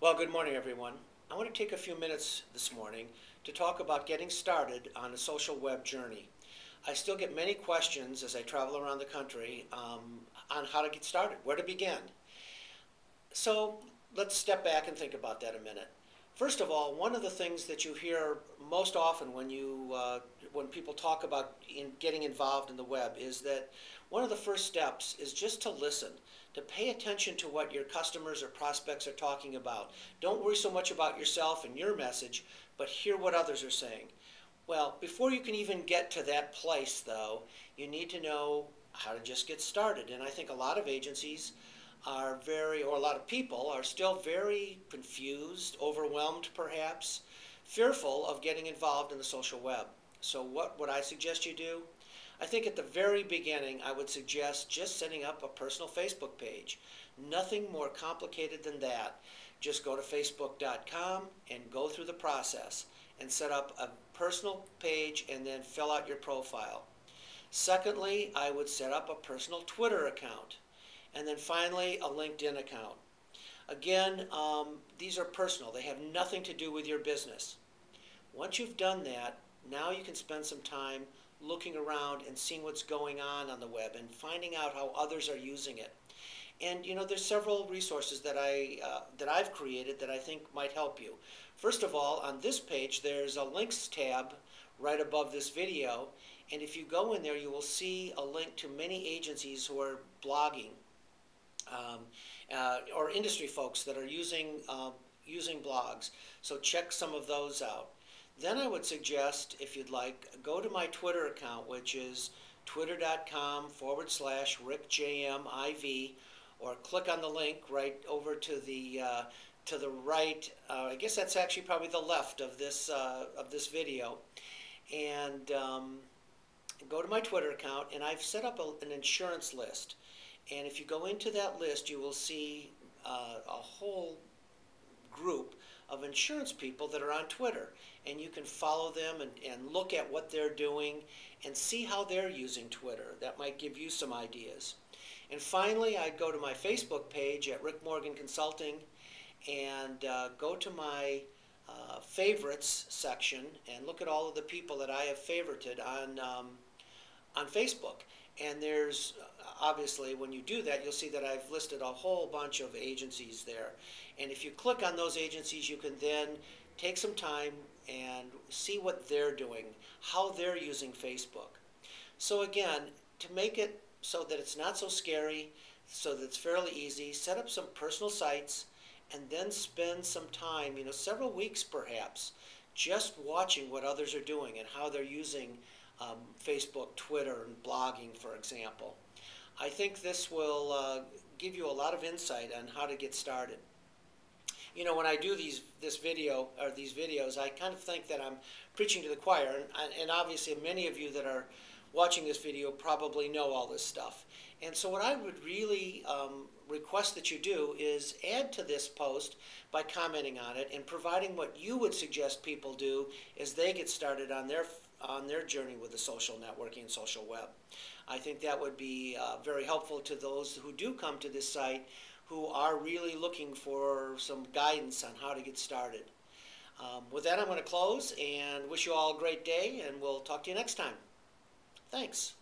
Well, good morning, everyone. I want to take a few minutes this morning to talk about getting started on a social web journey. I still get many questions as I travel around the country on how to get started, where to begin. So let's step back and think about that a minute. First of all, one of the things that you hear most often when people talk about getting involved in the web is that one of the first steps is just to listen, to pay attention to what your customers or prospects are talking about. Don't worry so much about yourself and your message, but hear what others are saying. Well, before you can even get to that place, though, you need to know how to just get started. And I think a lot of agencies or a lot of people are still very confused, overwhelmed perhaps, fearful of getting involved in the social web. So what would I suggest you do? I think at the very beginning, I would suggest just setting up a personal Facebook page. Nothing more complicated than that. Just go to facebook.com and go through the process and set up a personal page and then fill out your profile. Secondly, I would set up a personal Twitter account. And then finally, a LinkedIn account. Again, these are personal. They have nothing to do with your business. Once you've done that, now you can spend some time looking around and seeing what's going on the web and finding out how others are using it. And there's several resources that I've created that I think might help you. First of all, on this page, there's a links tab right above this video. And if you go in there, you will see a link to many agencies who are blogging. Or industry folks that are using blogs. So check some of those out. Then I would suggest, if you'd like, go to my Twitter account, which is twitter.com/RickJMIV, or click on the link right over to the right. I guess that's actually probably the left of this video, and go to my Twitter account, and I've set up an insurance list. And if you go into that list, you will see a whole group of insurance people that are on Twitter. And you can follow them and look at what they're doing and see how they're using Twitter. That might give you some ideas. And finally, I'd go to my Facebook page at Rick Morgan Consulting and go to my favorites section and look at all of the people that I have favorited on Facebook. And there's obviously, when you do that, you'll see that I've listed a whole bunch of agencies there. And if you click on those agencies, you can then take some time and see what they're doing, how they're using Facebook. So again, to make it so that it's not so scary, so that it's fairly easy, set up some personal sites and then spend some time, several weeks perhaps, just watching what others are doing and how they're using Facebook, Twitter, and blogging, for example. I think this will give you a lot of insight on how to get started. When I do these videos, I kind of think that I'm preaching to the choir, and obviously many of you that are watching this video probably know all this stuff. And so what I would really request that you do is add to this post by commenting on it and providing what you would suggest people do as they get started on their journey with the social networking and social web. I think that would be very helpful to those who do come to this site who are really looking for some guidance on how to get started. With that, I'm going to close and wish you all a great day, and we'll talk to you next time. Thanks.